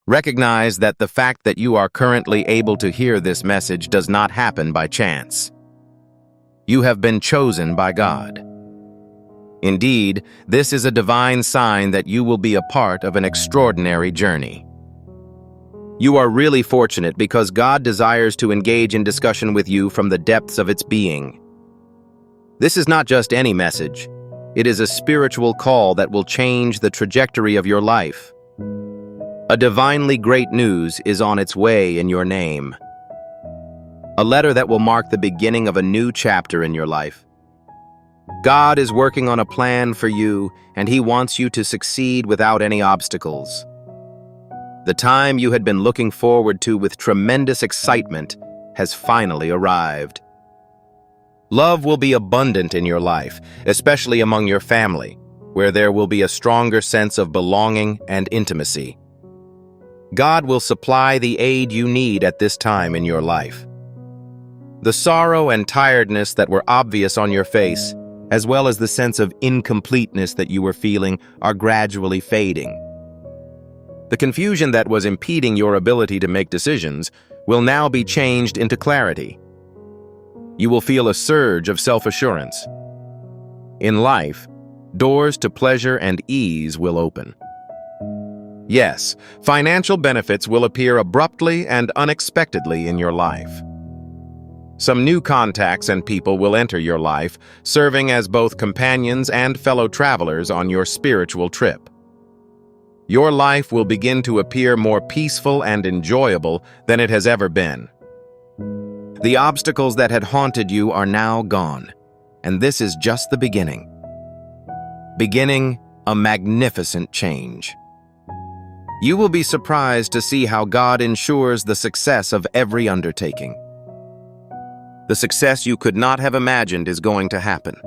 Recognize that the fact that you are currently able to hear this message does not happen by chance. You have been chosen by God. Indeed, this is a divine sign that you will be a part of an extraordinary journey. You are really fortunate because God desires to engage in discussion with you from the depths of its being. This is not just any message. It is a spiritual call that will change the trajectory of your life. A divinely great news is on its way in your name. A letter that will mark the beginning of a new chapter in your life. God is working on a plan for you, and He wants you to succeed without any obstacles. The time you had been looking forward to with tremendous excitement has finally arrived. Love will be abundant in your life, especially among your family, where there will be a stronger sense of belonging and intimacy. God will supply the aid you need at this time in your life. The sorrow and tiredness that were obvious on your face, as well as the sense of incompleteness that you were feeling, are gradually fading. The confusion that was impeding your ability to make decisions will now be changed into clarity. You will feel a surge of self-assurance. In life, doors to pleasure and ease will open. Yes, financial benefits will appear abruptly and unexpectedly in your life. Some new contacts and people will enter your life, serving as both companions and fellow travelers on your spiritual trip. Your life will begin to appear more peaceful and enjoyable than it has ever been. The obstacles that had haunted you are now gone, and this is just the beginning. Beginning a magnificent change. You will be surprised to see how God ensures the success of every undertaking. The success you could not have imagined is going to happen.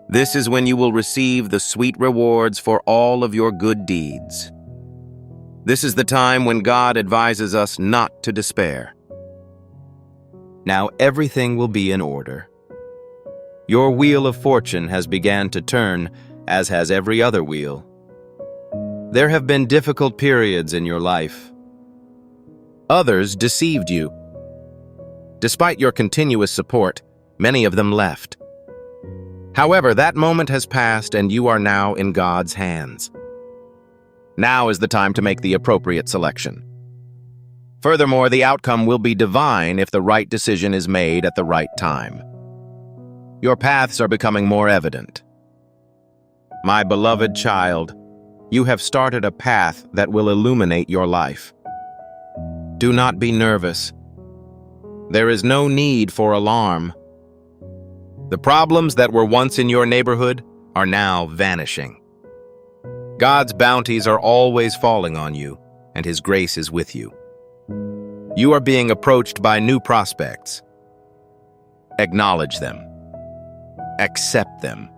This is when you will receive the sweet rewards for all of your good deeds. This is the time when God advises us not to despair. Now everything will be in order. Your wheel of fortune has begun to turn, as has every other wheel. There have been difficult periods in your life. Others deceived you. Despite your continuous support, many of them left. However, that moment has passed and you are now in God's hands. Now is the time to make the appropriate selection. Furthermore, the outcome will be divine if the right decision is made at the right time. Your paths are becoming more evident. My beloved child, you have started a path that will illuminate your life. Do not be nervous. There is no need for alarm. The problems that were once in your neighborhood are now vanishing. God's bounties are always falling on you, and His grace is with you. You are being approached by new prospects. Acknowledge them. Accept them.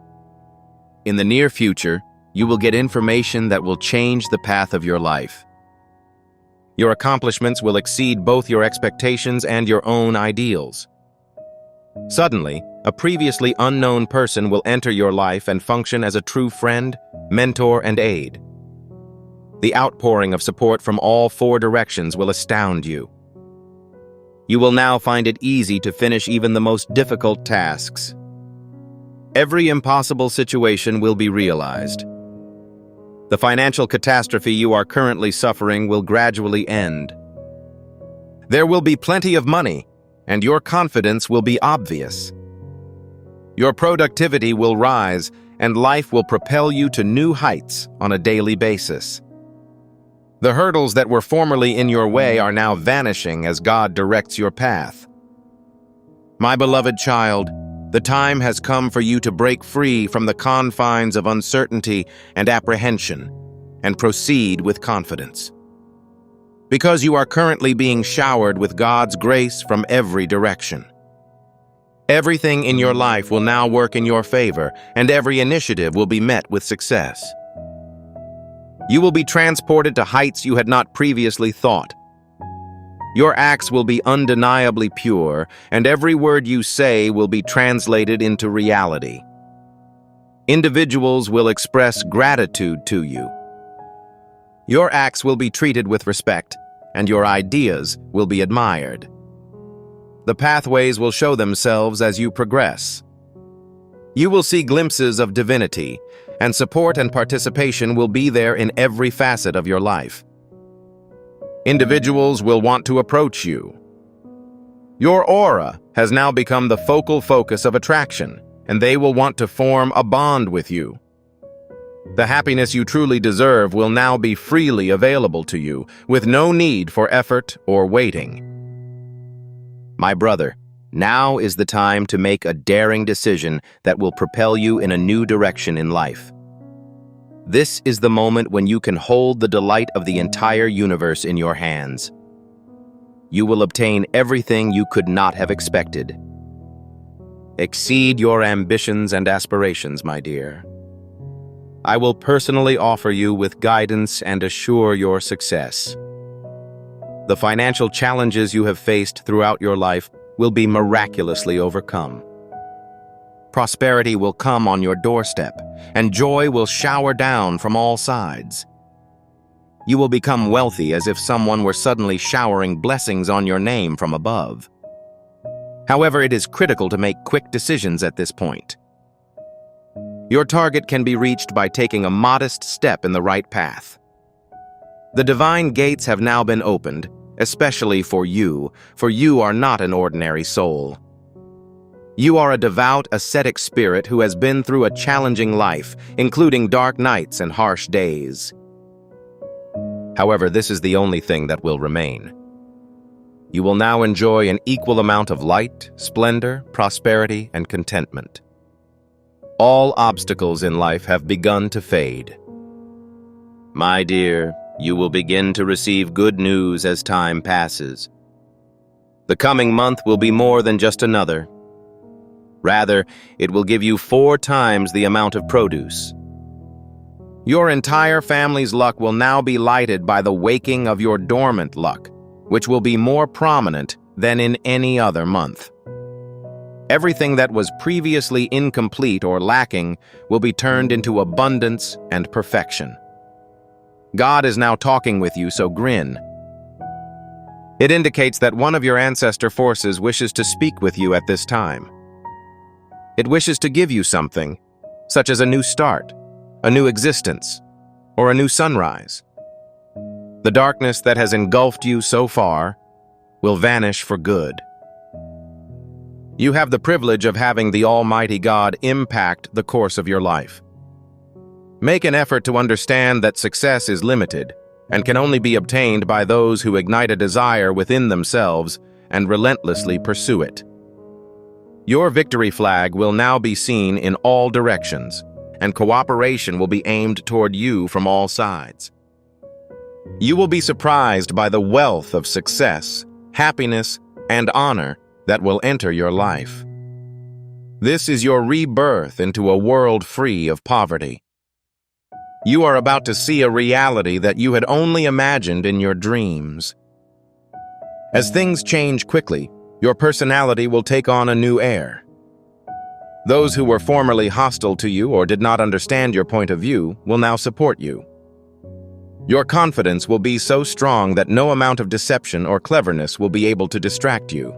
In the near future, you will get information that will change the path of your life. Your accomplishments will exceed both your expectations and your own ideals. Suddenly, a previously unknown person will enter your life and function as a true friend, mentor, and aid. The outpouring of support from all four directions will astound you. You will now find it easy to finish even the most difficult tasks. Every impossible situation will be realized. The financial catastrophe you are currently suffering will gradually end. There will be plenty of money, and your confidence will be obvious. Your productivity will rise, and life will propel you to new heights on a daily basis. The hurdles that were formerly in your way are now vanishing as God directs your path. My beloved child, the time has come for you to break free from the confines of uncertainty and apprehension and proceed with confidence. Because you are currently being showered with God's grace from every direction. Everything in your life will now work in your favor, and every initiative will be met with success. You will be transported to heights you had not previously thought. Your acts will be undeniably pure, and every word you say will be translated into reality. Individuals will express gratitude to you. Your acts will be treated with respect, and your ideas will be admired. The pathways will show themselves as you progress. You will see glimpses of divinity, and support and participation will be there in every facet of your life. Individuals will want to approach you. Your aura has now become the focal focus of attraction, and they will want to form a bond with you. The happiness you truly deserve will now be freely available to you, with no need for effort or waiting. My brother, now is the time to make a daring decision that will propel you in a new direction in life. This is the moment when you can hold the delight of the entire universe in your hands. You will obtain everything you could not have expected. Exceed your ambitions and aspirations, my dear. I will personally offer you with guidance and assure your success. The financial challenges you have faced throughout your life will be miraculously overcome. Prosperity will come on your doorstep, and joy will shower down from all sides. You will become wealthy as if someone were suddenly showering blessings on your name from above. However, it is critical to make quick decisions at this point. Your target can be reached by taking a modest step in the right path. The divine gates have now been opened, especially for you are not an ordinary soul. You are a devout, ascetic spirit who has been through a challenging life, including dark nights and harsh days. However, this is the only thing that will remain. You will now enjoy an equal amount of light, splendor, prosperity, and contentment. All obstacles in life have begun to fade. My dear, you will begin to receive good news as time passes. The coming month will be more than just another. Rather, it will give you 4 times the amount of produce. Your entire family's luck will now be lighted by the waking of your dormant luck, which will be more prominent than in any other month. Everything that was previously incomplete or lacking will be turned into abundance and perfection. God is now talking with you, so grin. It indicates that one of your ancestor forces wishes to speak with you at this time. It wishes to give you something, such as a new start, a new existence, or a new sunrise. The darkness that has engulfed you so far will vanish for good. You have the privilege of having the Almighty God impact the course of your life. Make an effort to understand that success is limited and can only be obtained by those who ignite a desire within themselves and relentlessly pursue it. Your victory flag will now be seen in all directions, and cooperation will be aimed toward you from all sides. You will be surprised by the wealth of success, happiness, and honor that will enter your life. This is your rebirth into a world free of poverty. You are about to see a reality that you had only imagined in your dreams. As things change quickly, your personality will take on a new air. Those who were formerly hostile to you or did not understand your point of view will now support you. Your confidence will be so strong that no amount of deception or cleverness will be able to distract you.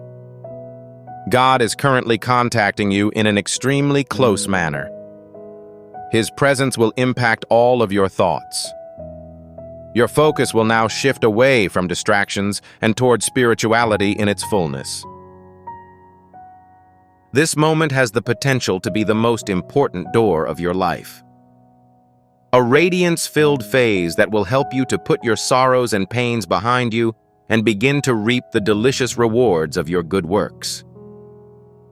God is currently contacting you in an extremely close manner. His presence will impact all of your thoughts. Your focus will now shift away from distractions and toward spirituality in its fullness. This moment has the potential to be the most important door of your life. A radiance-filled phase that will help you to put your sorrows and pains behind you and begin to reap the delicious rewards of your good works.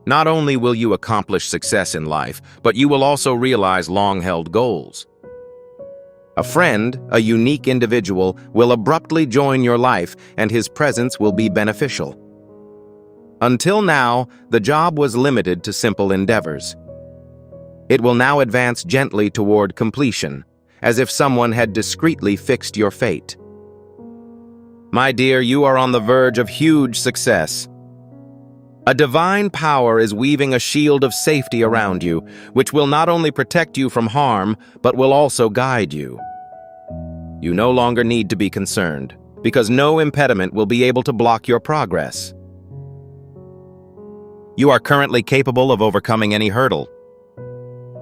Not only will you accomplish success in life, but you will also realize long-held goals. A friend, a unique individual, will abruptly join your life, and his presence will be beneficial. Until now, the job was limited to simple endeavors. It will now advance gently toward completion, as if someone had discreetly fixed your fate. My dear, you are on the verge of huge success. A divine power is weaving a shield of safety around you, which will not only protect you from harm, but will also guide you. You no longer need to be concerned, because no impediment will be able to block your progress. You are currently capable of overcoming any hurdle.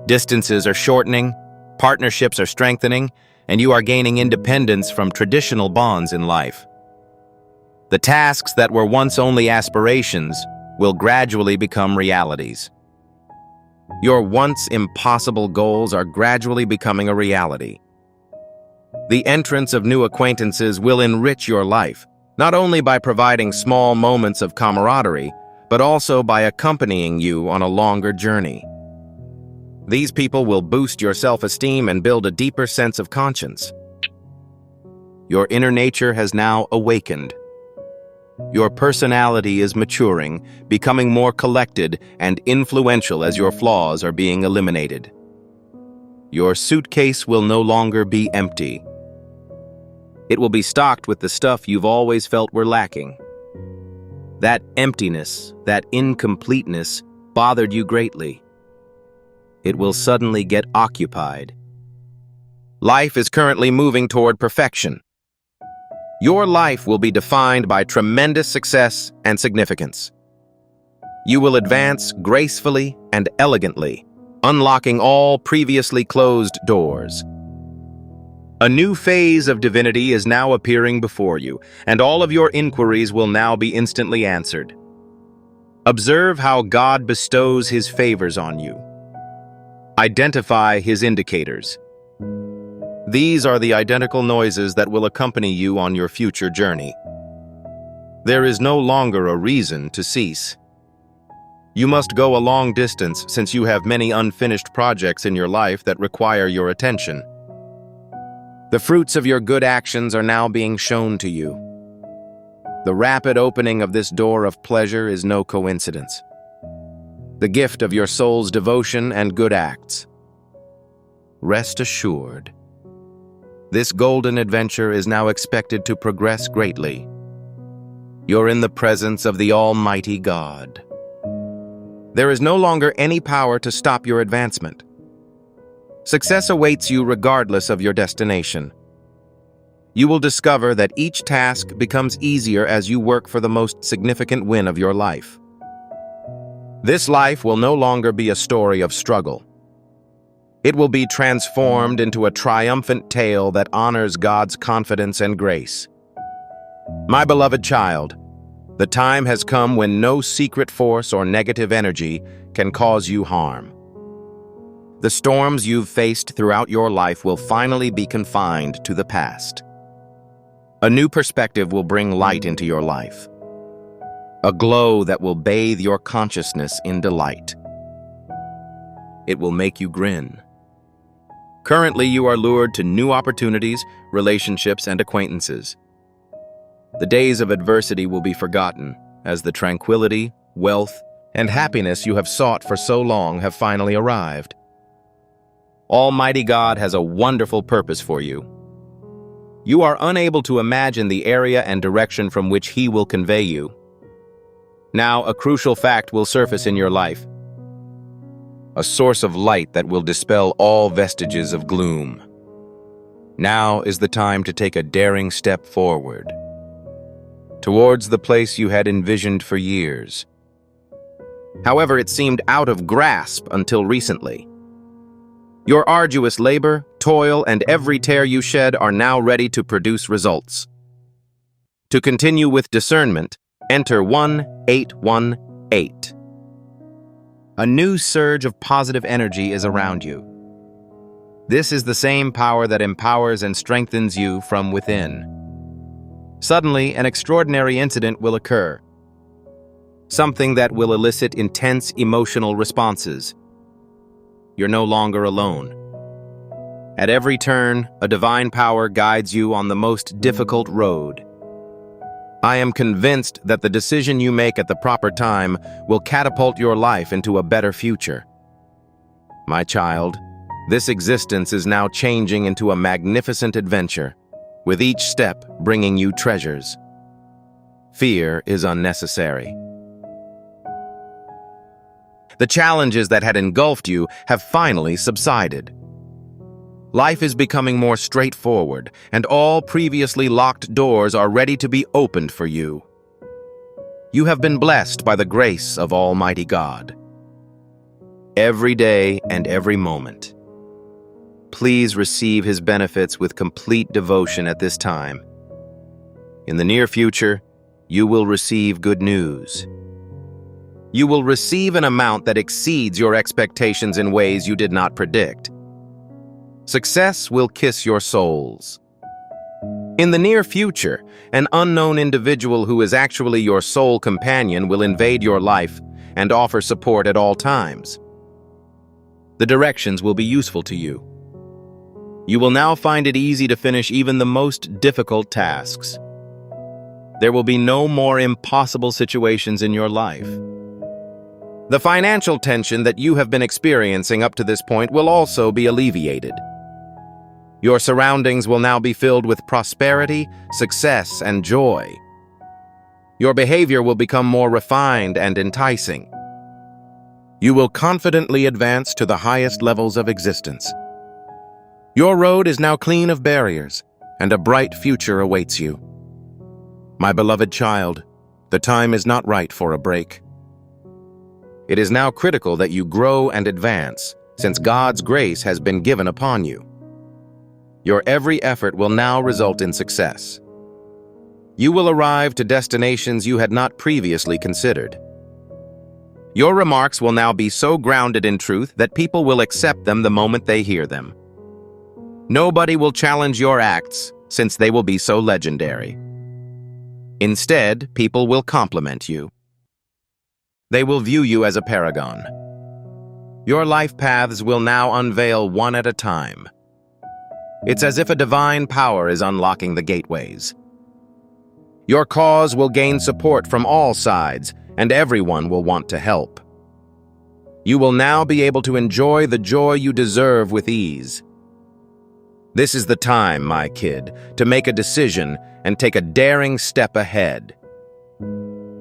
Distances are shortening, partnerships are strengthening, and you are gaining independence from traditional bonds in life. The tasks that were once only aspirations will gradually become realities. Your once impossible goals are gradually becoming a reality. The entrance of new acquaintances will enrich your life, not only by providing small moments of camaraderie, but also by accompanying you on a longer journey. These people will boost your self-esteem and build a deeper sense of conscience. Your inner nature has now awakened. Your personality is maturing, becoming more collected and influential as your flaws are being eliminated. Your suitcase will no longer be empty. It will be stocked with the stuff you've always felt were lacking. That emptiness, that incompleteness, bothered you greatly. It will suddenly get occupied. Life is currently moving toward perfection. Your life will be defined by tremendous success and significance. You will advance gracefully and elegantly, unlocking all previously closed doors. A new phase of divinity is now appearing before you, and all of your inquiries will now be instantly answered. Observe how God bestows His favors on you. Identify His indicators. These are the identical noises that will accompany you on your future journey. There is no longer a reason to cease. You must go a long distance since you have many unfinished projects in your life that require your attention. The fruits of your good actions are now being shown to you. The rapid opening of this door of pleasure is no coincidence. The gift of your soul's devotion and good acts. Rest assured, this golden adventure is now expected to progress greatly. You're in the presence of the Almighty God. There is no longer any power to stop your advancement. Success awaits you regardless of your destination. You will discover that each task becomes easier as you work for the most significant win of your life. This life will no longer be a story of struggle. It will be transformed into a triumphant tale that honors God's confidence and grace. My beloved child, the time has come when no secret force or negative energy can cause you harm. The storms you've faced throughout your life will finally be confined to the past. A new perspective will bring light into your life. A glow that will bathe your consciousness in delight. It will make you grin. Currently, you are lured to new opportunities, relationships, and acquaintances. The days of adversity will be forgotten, as the tranquility, wealth, and happiness you have sought for so long have finally arrived. Almighty God has a wonderful purpose for you. You are unable to imagine the area and direction from which He will convey you. Now, a crucial fact will surface in your life. A source of light that will dispel all vestiges of gloom. Now is the time to take a daring step forward, towards the place you had envisioned for years. However, it seemed out of grasp until recently. Your arduous labor, toil, and every tear you shed are now ready to produce results. To continue with discernment, enter 1818. A new surge of positive energy is around you. This is the same power that empowers and strengthens you from within. Suddenly, an extraordinary incident will occur. Something that will elicit intense emotional responses. You're no longer alone. At every turn, a divine power guides you on the most difficult road. I am convinced that the decision you make at the proper time will catapult your life into a better future. My child, this existence is now changing into a magnificent adventure, with each step bringing you treasures. Fear is unnecessary. The challenges that had engulfed you have finally subsided. Life is becoming more straightforward, and all previously locked doors are ready to be opened for you. You have been blessed by the grace of Almighty God. Every day and every moment. Please receive His benefits with complete devotion at this time. In the near future, you will receive good news. You will receive an amount that exceeds your expectations in ways you did not predict. Success will kiss your souls. In the near future, an unknown individual who is actually your soul companion will invade your life and offer support at all times. The directions will be useful to you. You will now find it easy to finish even the most difficult tasks. There will be no more impossible situations in your life. The financial tension that you have been experiencing up to this point will also be alleviated. Your surroundings will now be filled with prosperity, success, and joy. Your behavior will become more refined and enticing. You will confidently advance to the highest levels of existence. Your road is now clean of barriers, and a bright future awaits you. My beloved child, the time is not right for a break. It is now critical that you grow and advance, since God's grace has been given upon you. Your every effort will now result in success. You will arrive to destinations you had not previously considered. Your remarks will now be so grounded in truth that people will accept them the moment they hear them. Nobody will challenge your acts, since they will be so legendary. Instead, people will compliment you. They will view you as a paragon. Your life paths will now unveil one at a time. It's as if a divine power is unlocking the gateways. Your cause will gain support from all sides, and everyone will want to help. You will now be able to enjoy the joy you deserve with ease. This is the time, my kid, to make a decision and take a daring step ahead.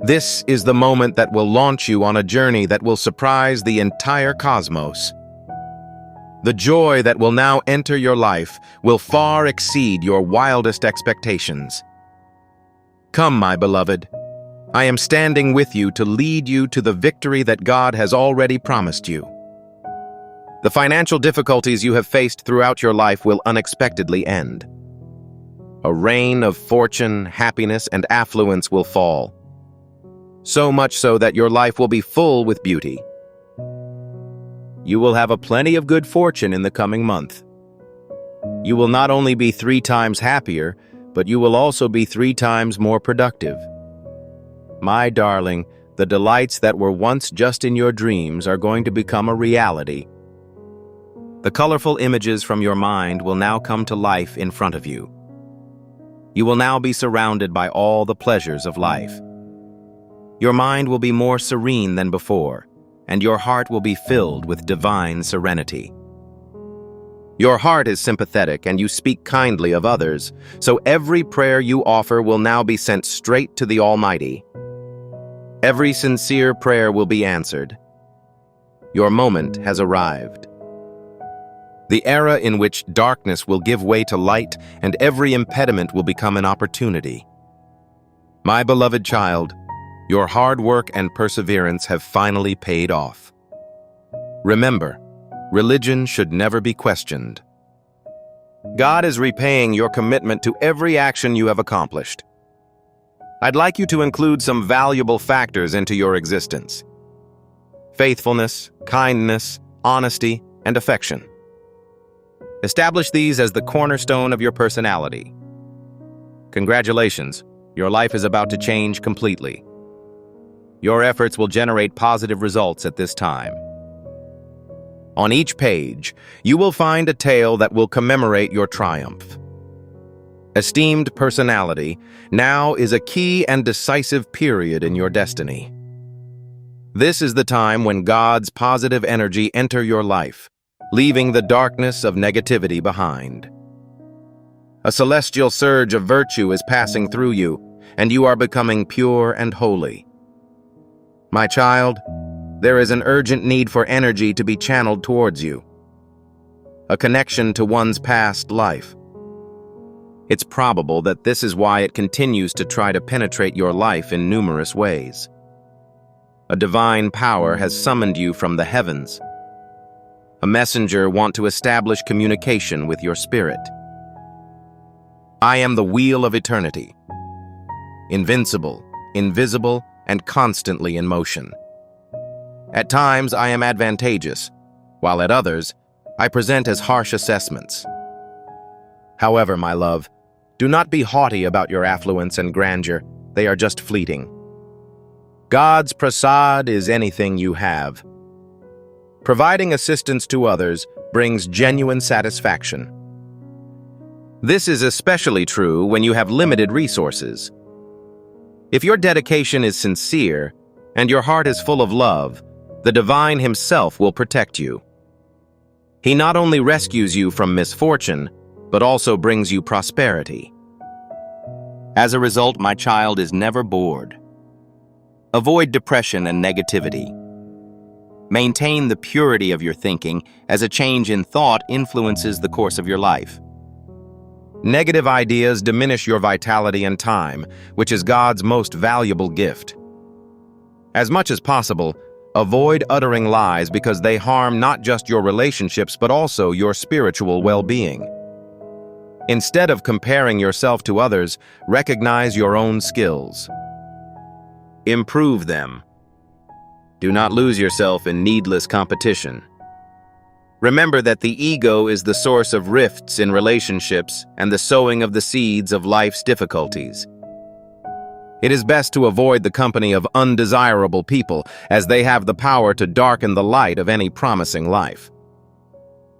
This is the moment that will launch you on a journey that will surprise the entire cosmos. The joy that will now enter your life will far exceed your wildest expectations. Come, my beloved. I am standing with you to lead you to the victory that God has already promised you. The financial difficulties you have faced throughout your life will unexpectedly end. A rain of fortune, happiness, and affluence will fall. So much so that your life will be full with beauty. You will have a plenty of good fortune in the coming month. You will not only be 3 times happier, but you will also be 3 times more productive. My darling, the delights that were once just in your dreams are going to become a reality. The colorful images from your mind will now come to life in front of you. You will now be surrounded by all the pleasures of life. Your mind will be more serene than before, and your heart will be filled with divine serenity. Your heart is sympathetic and you speak kindly of others, so every prayer you offer will now be sent straight to the Almighty. Every sincere prayer will be answered. Your moment has arrived. The era in which darkness will give way to light and every impediment will become an opportunity. My beloved child, your hard work and perseverance have finally paid off. Remember, religion should never be questioned. God is repaying your commitment to every action you have accomplished. I'd like you to include some valuable factors into your existence: faithfulness, kindness, honesty, and affection. Establish these as the cornerstone of your personality. Congratulations, your life is about to change completely. Your efforts will generate positive results at this time. On each page, you will find a tale that will commemorate your triumph. Esteemed personality, now is a key and decisive period in your destiny. This is the time when God's positive energy enter your life, leaving the darkness of negativity behind. A celestial surge of virtue is passing through you, and you are becoming pure and holy. My child, there is an urgent need for energy to be channeled towards you. a connection to one's past life. It's probable that this is why it continues to try to penetrate your life in numerous ways. A divine power has summoned you from the heavens. A messenger wants to establish communication with your spirit. I am the wheel of eternity, invincible, invisible, and constantly in motion. At times, I am advantageous, while at others, I present as harsh assessments. However, my love, do not be haughty about your affluence and grandeur. They are just fleeting. God's prasad is anything you have. Providing assistance to others brings genuine satisfaction. This is especially true when you have limited resources. If your dedication is sincere and your heart is full of love, the divine himself will protect you. He not only rescues you from misfortune, but also brings you prosperity. As a result, my child is never bored. Avoid depression and negativity. Maintain the purity of your thinking, as a change in thought influences the course of your life. Negative ideas diminish your vitality and time, which is God's most valuable gift. As much as possible, avoid uttering lies because they harm not just your relationships but also your spiritual well-being. Instead of comparing yourself to others, recognize your own skills. Improve them. Do not lose yourself in needless competition. Remember that the ego is the source of rifts in relationships and the sowing of the seeds of life's difficulties. It is best to avoid the company of undesirable people, as they have the power to darken the light of any promising life.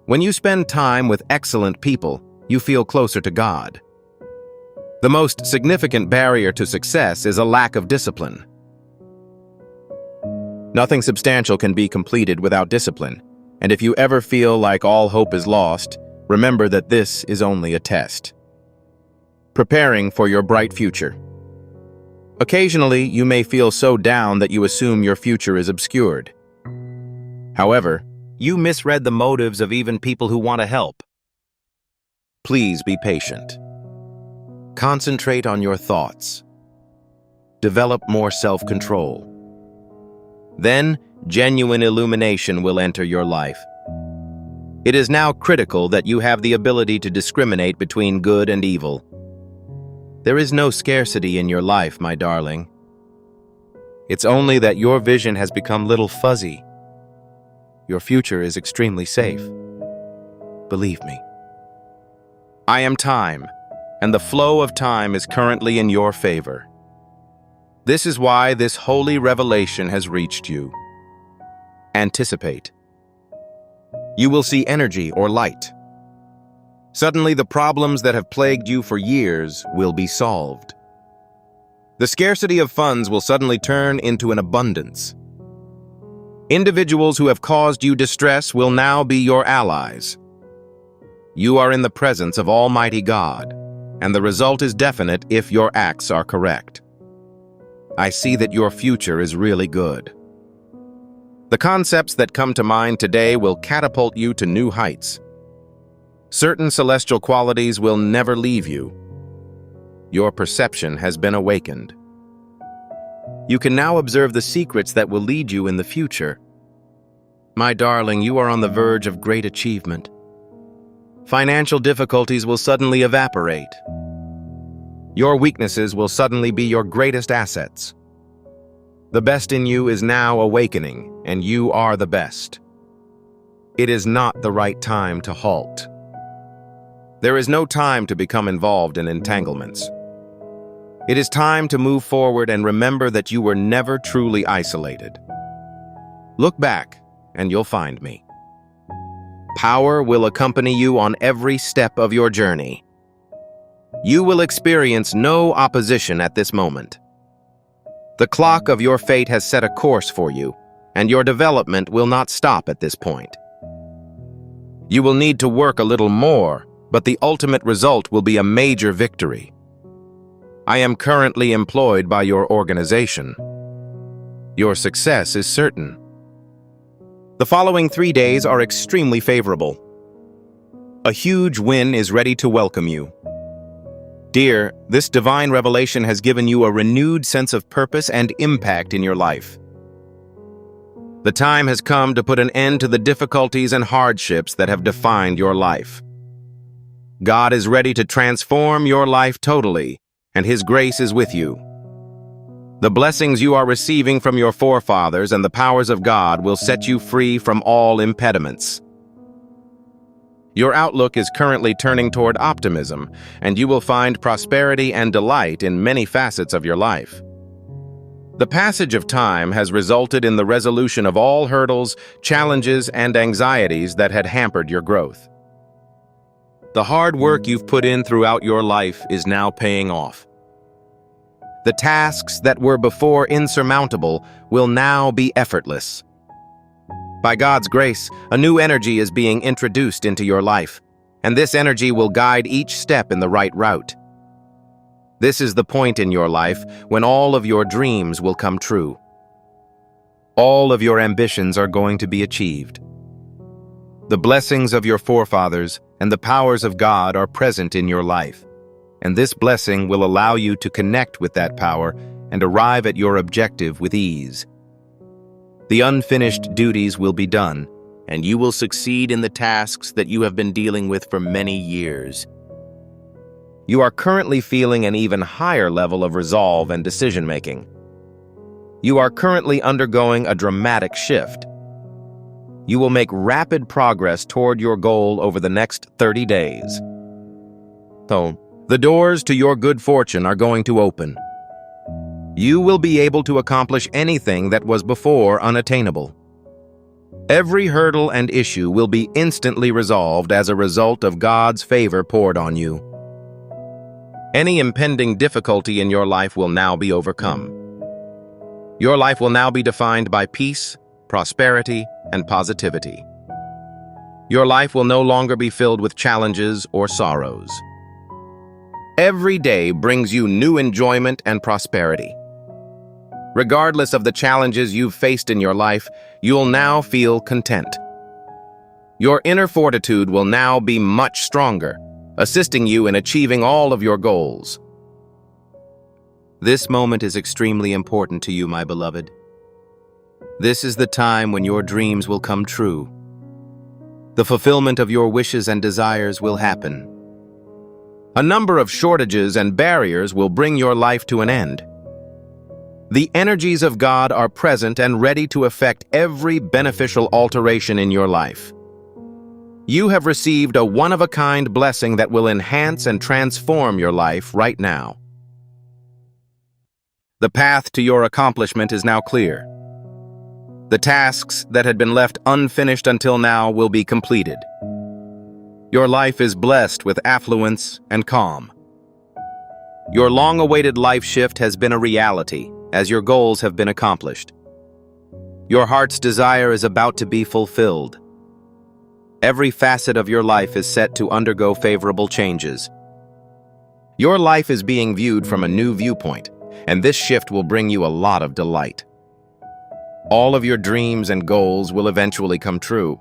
When you spend time with excellent people, you feel closer to God. The most significant barrier to success is a lack of discipline. Nothing substantial can be completed without discipline, and if you ever feel like all hope is lost, remember that this is only a test. Preparing for your bright future. Occasionally, you may feel so down that you assume your future is obscured. However, you misread the motives of even people who want to help. Please be patient. Concentrate on your thoughts. Develop more self-control. Then, genuine illumination will enter your life. It is now critical that you have the ability to discriminate between good and evil. There is no scarcity in your life, my darling. It's only that your vision has become a little fuzzy. Your future is extremely safe. Believe me. I am time, and the flow of time is currently in your favor. This is why this holy revelation has reached you. Anticipate. You will see energy or light. Suddenly, the problems that have plagued you for years will be solved. The scarcity of funds will suddenly turn into an abundance. Individuals who have caused you distress will now be your allies. You are in the presence of Almighty God, and the result is definite if your acts are correct. I see that your future is really good. The concepts that come to mind today will catapult you to new heights. Certain celestial qualities will never leave you. Your perception has been awakened. You can now observe the secrets that will lead you in the future. My darling, you are on the verge of great achievement. Financial difficulties will suddenly evaporate. Your weaknesses will suddenly be your greatest assets. The best in you is now awakening, and you are the best. It is not the right time to halt. There is no time to become involved in entanglements. It is time to move forward and remember that you were never truly isolated. Look back, and you'll find me. Power will accompany you on every step of your journey. You will experience no opposition at this moment. The clock of your fate has set a course for you, and your development will not stop at this point. You will need to work a little more, but the ultimate result will be a major victory. I am currently employed by your organization. Your success is certain. The following 3 days are extremely favorable. A huge win is ready to welcome you. Dear, this divine revelation has given you a renewed sense of purpose and impact in your life. The time has come to put an end to the difficulties and hardships that have defined your life. God is ready to transform your life totally, and His grace is with you. The blessings you are receiving from your forefathers and the powers of God will set you free from all impediments. Your outlook is currently turning toward optimism, and you will find prosperity and delight in many facets of your life. The passage of time has resulted in the resolution of all hurdles, challenges, and anxieties that had hampered your growth. The hard work you've put in throughout your life is now paying off. The tasks that were before insurmountable will now be effortless. By God's grace, a new energy is being introduced into your life, and this energy will guide each step in the right route. This is the point in your life when all of your dreams will come true. All of your ambitions are going to be achieved. The blessings of your forefathers and the powers of God are present in your life, and this blessing will allow you to connect with that power and arrive at your objective with ease. The unfinished duties will be done, and you will succeed in the tasks that you have been dealing with for many years. You are currently feeling an even higher level of resolve and decision-making. You are currently undergoing a dramatic shift. You will make rapid progress toward your goal over the next 30 days. So, the doors to your good fortune are going to open. You will be able to accomplish anything that was before unattainable. Every hurdle and issue will be instantly resolved as a result of God's favor poured on you. Any impending difficulty in your life will now be overcome. Your life will now be defined by peace, prosperity, and positivity. Your life will no longer be filled with challenges or sorrows. Every day brings you new enjoyment and prosperity. Regardless of the challenges you've faced in your life, you'll now feel content. Your inner fortitude will now be much stronger, assisting you in achieving all of your goals. This moment is extremely important to you, my beloved. This is the time when your dreams will come true. The fulfillment of your wishes and desires will happen. A number of shortages and barriers will bring your life to an end. The energies of God are present and ready to effect every beneficial alteration in your life. You have received a one-of-a-kind blessing that will enhance and transform your life right now. The path to your accomplishment is now clear. The tasks that had been left unfinished until now will be completed. Your life is blessed with affluence and calm. Your long-awaited life shift has been a reality, as your goals have been accomplished. Your heart's desire is about to be fulfilled. Every facet of your life is set to undergo favorable changes. Your life is being viewed from a new viewpoint, and this shift will bring you a lot of delight. All of your dreams and goals will eventually come true.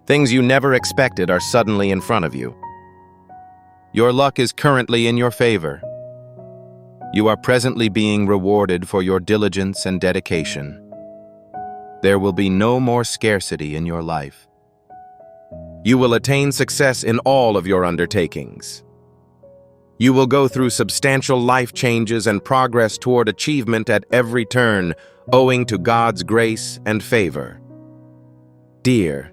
Things you never expected are suddenly in front of you. Your luck is currently in your favor. You are presently being rewarded for your diligence and dedication. There will be no more scarcity in your life. You will attain success in all of your undertakings. You will go through substantial life changes and progress toward achievement at every turn, owing to God's grace and favor. Dear,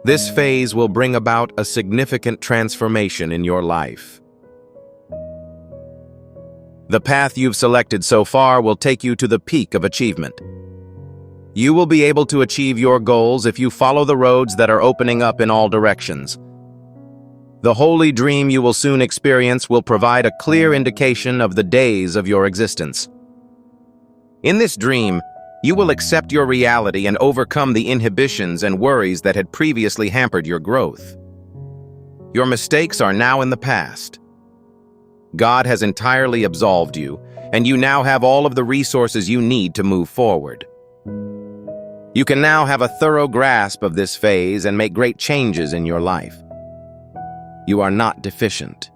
this phase will bring about a significant transformation in your life. The path you've selected so far will take you to the peak of achievement. You will be able to achieve your goals if you follow the roads that are opening up in all directions. The holy dream you will soon experience will provide a clear indication of the days of your existence. In this dream, you will accept your reality and overcome the inhibitions and worries that had previously hampered your growth. Your mistakes are now in the past. God has entirely absolved you, and you now have all of the resources you need to move forward. You can now have a thorough grasp of this phase and make great changes in your life. You are not deficient.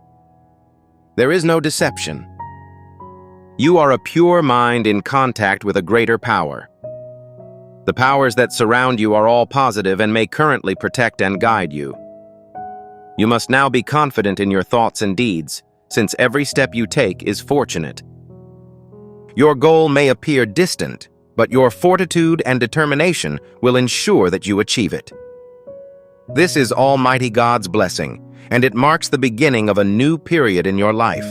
There is no deception. You are a pure mind in contact with a greater power. The powers that surround you are all positive and may currently protect and guide you. You must now be confident in your thoughts and deeds, since every step you take is fortunate. Your goal may appear distant, but your fortitude and determination will ensure that you achieve it. This is Almighty God's blessing, and it marks the beginning of a new period in your life.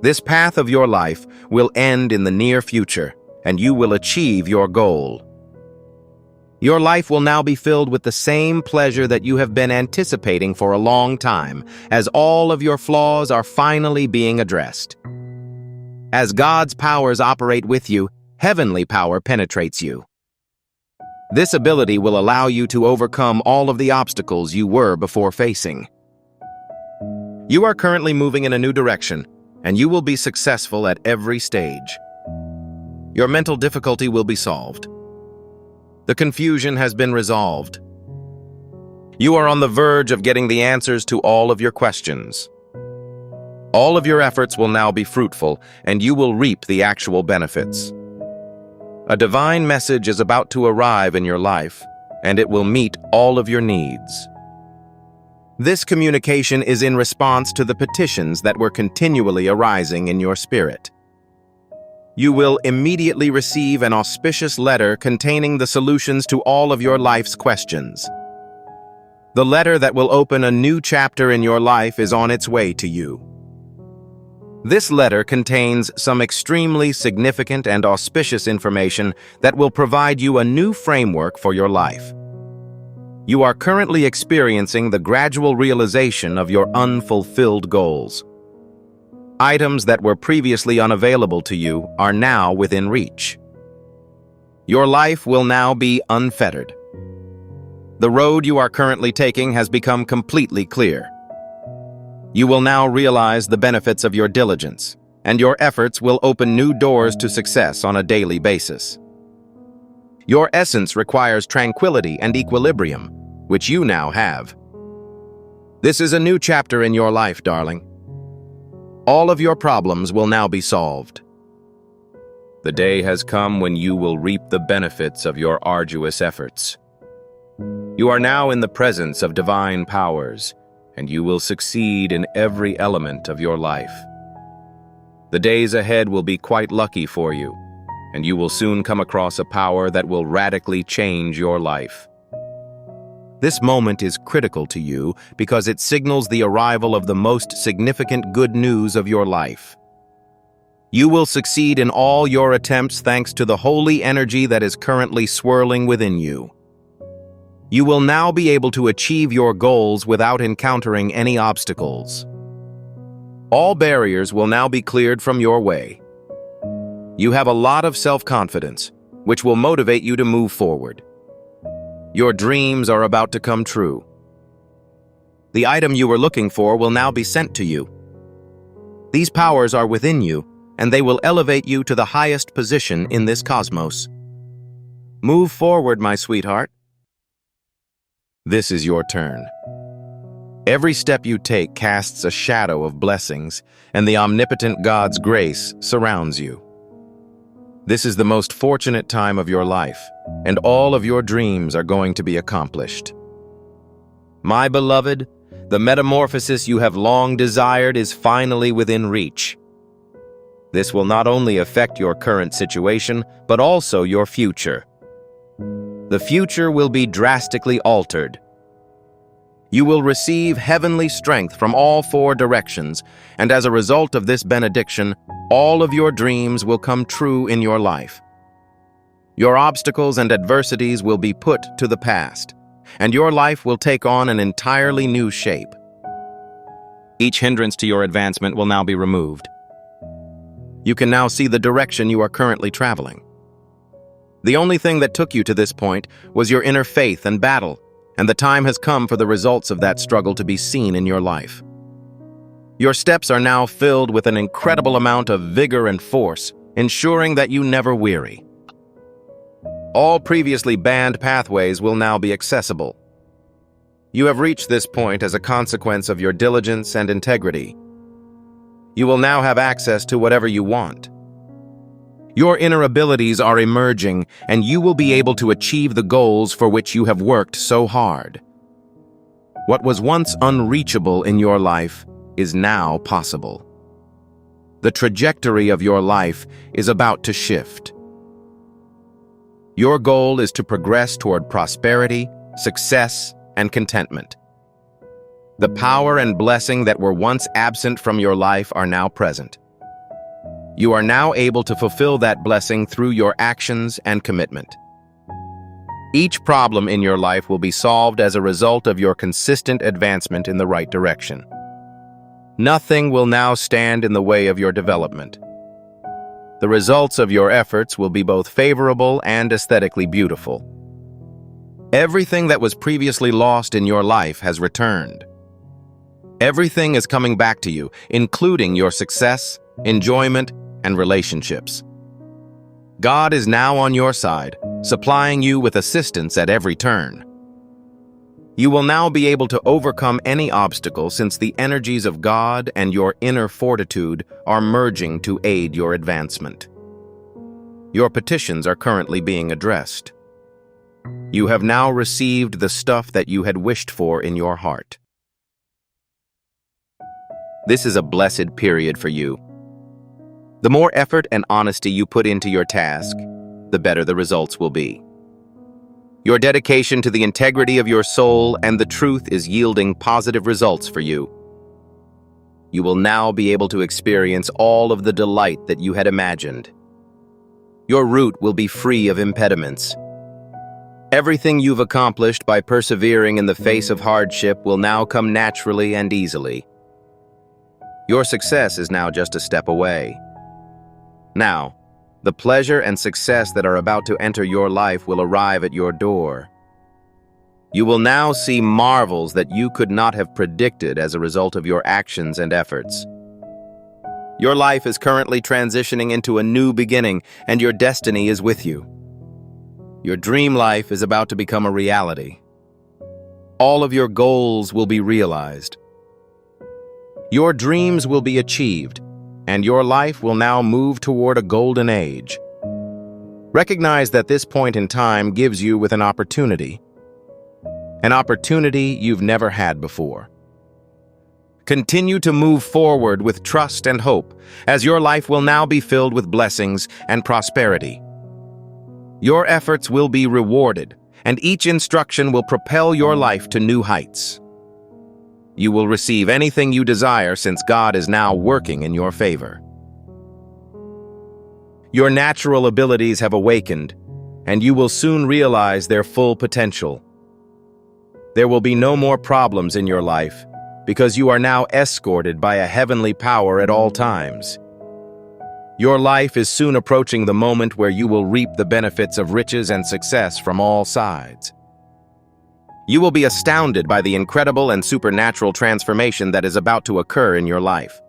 This path of your life will end in the near future, and you will achieve your goal. Your life will now be filled with the same pleasure that you have been anticipating for a long time, as all of your flaws are finally being addressed. As God's powers operate with you, heavenly power penetrates you. This ability will allow you to overcome all of the obstacles you were before facing. You are currently moving in a new direction, and you will be successful at every stage. Your mental difficulty will be solved. The confusion has been resolved. You are on the verge of getting the answers to all of your questions. All of your efforts will now be fruitful, and you will reap the actual benefits. A divine message is about to arrive in your life, and it will meet all of your needs. This communication is in response to the petitions that were continually arising in your spirit. You will immediately receive an auspicious letter containing the solutions to all of your life's questions. The letter that will open a new chapter in your life is on its way to you. This letter contains some extremely significant and auspicious information that will provide you a new framework for your life. You are currently experiencing the gradual realization of your unfulfilled goals. Items that were previously unavailable to you are now within reach. Your life will now be unfettered. The road you are currently taking has become completely clear. You will now realize the benefits of your diligence, and your efforts will open new doors to success on a daily basis. Your essence requires tranquility and equilibrium, which you now have. This is a new chapter in your life, darling. All of your problems will now be solved. The day has come when you will reap the benefits of your arduous efforts. You are now in the presence of divine powers, and you will succeed in every element of your life. The days ahead will be quite lucky for you, and you will soon come across a power that will radically change your life. This moment is critical to you because it signals the arrival of the most significant good news of your life. You will succeed in all your attempts thanks to the holy energy that is currently swirling within you. You will now be able to achieve your goals without encountering any obstacles. All barriers will now be cleared from your way. You have a lot of self-confidence, which will motivate you to move forward. Your dreams are about to come true. The item you were looking for will now be sent to you. These powers are within you, and they will elevate you to the highest position in this cosmos. Move forward, my sweetheart. This is your turn. Every step you take casts a shadow of blessings, and the omnipotent God's grace surrounds you. This is the most fortunate time of your life, and all of your dreams are going to be accomplished. My beloved, the metamorphosis you have long desired is finally within reach. This will not only affect your current situation, but also your future. The future will be drastically altered. You will receive heavenly strength from all four directions, and as a result of this benediction, all of your dreams will come true in your life. Your obstacles and adversities will be put to the past, and your life will take on an entirely new shape. Each hindrance to your advancement will now be removed. You can now see the direction you are currently traveling. The only thing that took you to this point was your inner faith and battle, and the time has come for the results of that struggle to be seen in your life. Your steps are now filled with an incredible amount of vigor and force, ensuring that you never weary. All previously banned pathways will now be accessible. You have reached this point as a consequence of your diligence and integrity. You will now have access to whatever you want. Your inner abilities are emerging, and you will be able to achieve the goals for which you have worked so hard. What was once unreachable in your life is now possible. The trajectory of your life is about to shift. Your goal is to progress toward prosperity, success, and contentment. The power and blessing that were once absent from your life are now present. You are now able to fulfill that blessing through your actions and commitment. Each problem in your life will be solved as a result of your consistent advancement in the right direction. Nothing will now stand in the way of your development. The results of your efforts will be both favorable and aesthetically beautiful. Everything that was previously lost in your life has returned. Everything is coming back to you, including your success, enjoyment, and relationships. God is now on your side, supplying you with assistance at every turn. You will now be able to overcome any obstacle since the energies of God and your inner fortitude are merging to aid your advancement. Your petitions are currently being addressed. You have now received the stuff that you had wished for in your heart. This is a blessed period for you. The more effort and honesty you put into your task, the better the results will be. Your dedication to the integrity of your soul and the truth is yielding positive results for you. You will now be able to experience all of the delight that you had imagined. Your route will be free of impediments. Everything you've accomplished by persevering in the face of hardship will now come naturally and easily. Your success is now just a step away. Now, the pleasure and success that are about to enter your life will arrive at your door. You will now see marvels that you could not have predicted as a result of your actions and efforts. Your life is currently transitioning into a new beginning, and your destiny is with you. Your dream life is about to become a reality. All of your goals will be realized. Your dreams will be achieved, and your life will now move toward a golden age. Recognize that this point in time gives you with an opportunity you've never had before. Continue to move forward with trust and hope, as your life will now be filled with blessings and prosperity. Your efforts will be rewarded, and each instruction will propel your life to new heights. You will receive anything you desire since God is now working in your favor. Your natural abilities have awakened, and you will soon realize their full potential. There will be no more problems in your life, because you are now escorted by a heavenly power at all times. Your life is soon approaching the moment where you will reap the benefits of riches and success from all sides. You will be astounded by the incredible and supernatural transformation that is about to occur in your life.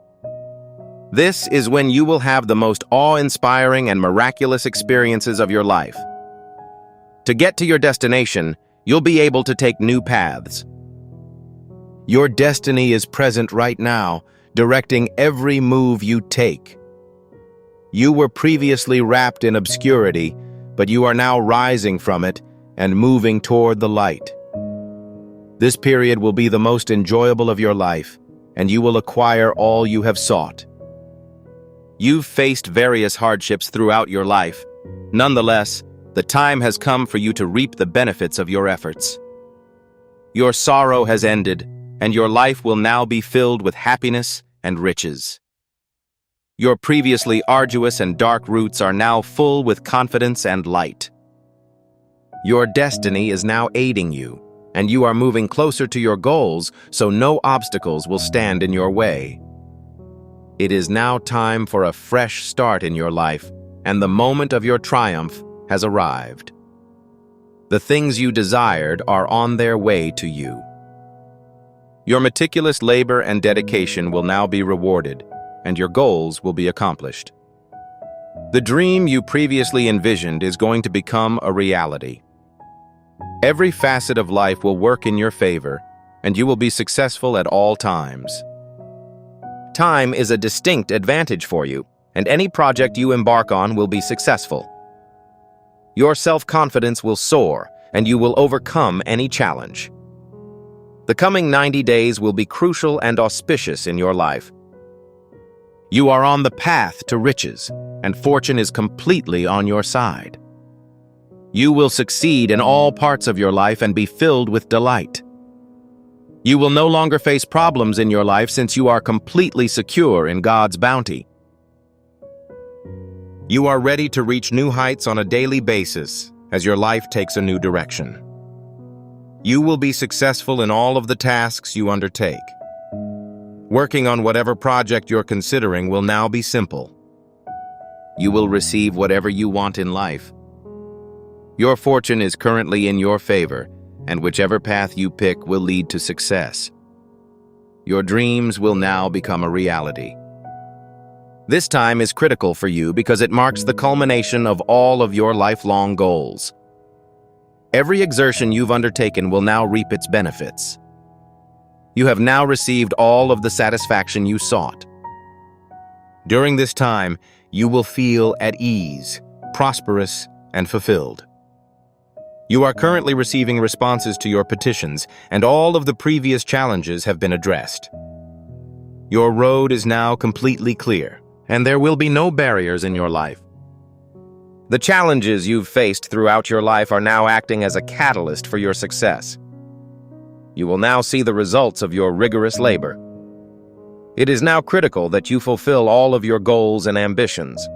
This is when you will have the most awe-inspiring and miraculous experiences of your life. To get to your destination, you'll be able to take new paths. Your destiny is present right now, directing every move you take. You were previously wrapped in obscurity, but you are now rising from it and moving toward the light. This period will be the most enjoyable of your life, and you will acquire all you have sought. You've faced various hardships throughout your life. Nonetheless, the time has come for you to reap the benefits of your efforts. Your sorrow has ended, and your life will now be filled with happiness and riches. Your previously arduous and dark routes are now full with confidence and light. Your destiny is now aiding you, and you are moving closer to your goals, so no obstacles will stand in your way. It is now time for a fresh start in your life, and the moment of your triumph has arrived. The things you desired are on their way to you. Your meticulous labor and dedication will now be rewarded, and your goals will be accomplished. The dream you previously envisioned is going to become a reality. Every facet of life will work in your favor, and you will be successful at all times. Time is a distinct advantage for you, and any project you embark on will be successful. Your self-confidence will soar, and you will overcome any challenge. The coming 90 days will be crucial and auspicious in your life. You are on the path to riches, and fortune is completely on your side. You will succeed in all parts of your life and be filled with delight. You will no longer face problems in your life since you are completely secure in God's bounty. You are ready to reach new heights on a daily basis as your life takes a new direction. You will be successful in all of the tasks you undertake. Working on whatever project you're considering will now be simple. You will receive whatever you want in life. Your fortune is currently in your favor, and whichever path you pick will lead to success. Your dreams will now become a reality. This time is critical for you because it marks the culmination of all of your lifelong goals. Every exertion you've undertaken will now reap its benefits. You have now received all of the satisfaction you sought. During this time, you will feel at ease, prosperous, and fulfilled. You are currently receiving responses to your petitions, and all of the previous challenges have been addressed. Your road is now completely clear, and there will be no barriers in your life. The challenges you've faced throughout your life are now acting as a catalyst for your success. You will now see the results of your rigorous labor. It is now critical that you fulfill all of your goals and ambitions.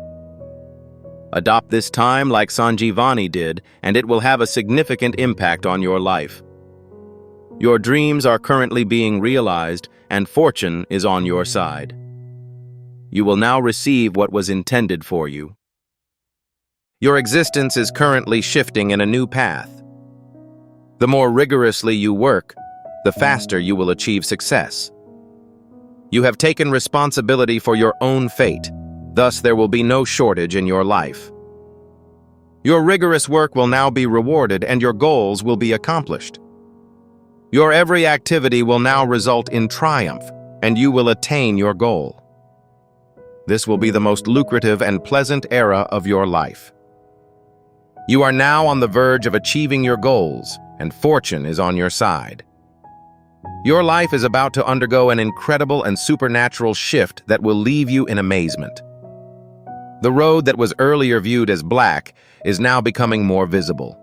Adopt this time like Sanjivani did, and it will have a significant impact on your life. Your dreams are currently being realized, and fortune is on your side. You will now receive what was intended for you. Your existence is currently shifting in a new path. The more rigorously you work, the faster you will achieve success. You have taken responsibility for your own fate. Thus, there will be no shortage in your life. Your rigorous work will now be rewarded and your goals will be accomplished. Your every activity will now result in triumph, and you will attain your goal. This will be the most lucrative and pleasant era of your life. You are now on the verge of achieving your goals, and fortune is on your side. Your life is about to undergo an incredible and supernatural shift that will leave you in amazement. The road that was earlier viewed as black is now becoming more visible.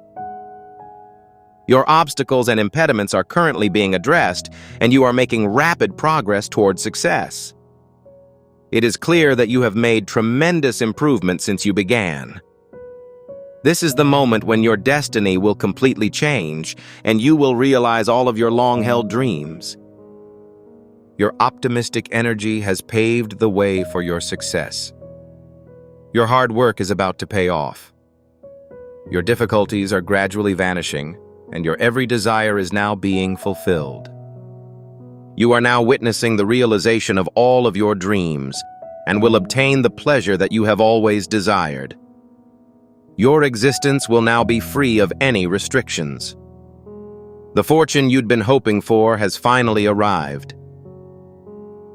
Your obstacles and impediments are currently being addressed, and you are making rapid progress toward success. It is clear that you have made tremendous improvement since you began. This is the moment when your destiny will completely change, and you will realize all of your long-held dreams. Your optimistic energy has paved the way for your success. Your hard work is about to pay off. Your difficulties are gradually vanishing, and your every desire is now being fulfilled. You are now witnessing the realization of all of your dreams, and will obtain the pleasure that you have always desired. Your existence will now be free of any restrictions. The fortune you'd been hoping for has finally arrived.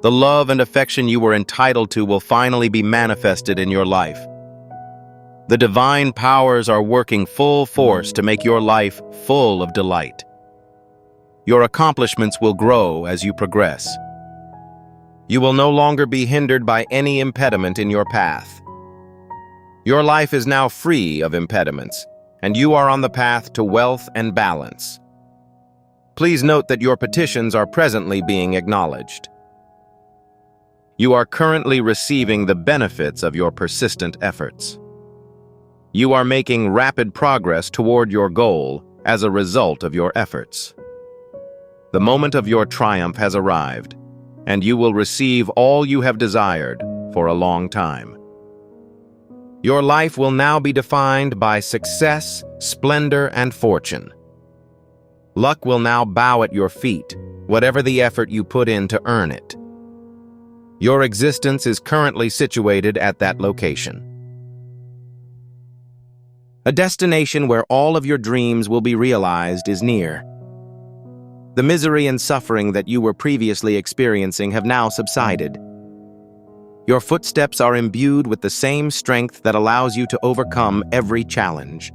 The love and affection you were entitled to will finally be manifested in your life. The divine powers are working full force to make your life full of delight. Your accomplishments will grow as you progress. You will no longer be hindered by any impediment in your path. Your life is now free of impediments, and you are on the path to wealth and balance. Please note that your petitions are presently being acknowledged. You are currently receiving the benefits of your persistent efforts. You are making rapid progress toward your goal as a result of your efforts. The moment of your triumph has arrived, and you will receive all you have desired for a long time. Your life will now be defined by success, splendor, and fortune. Luck will now bow at your feet, whatever the effort you put in to earn it. Your existence is currently situated at that location. A destination where all of your dreams will be realized is near. The misery and suffering that you were previously experiencing have now subsided. Your footsteps are imbued with the same strength that allows you to overcome every challenge.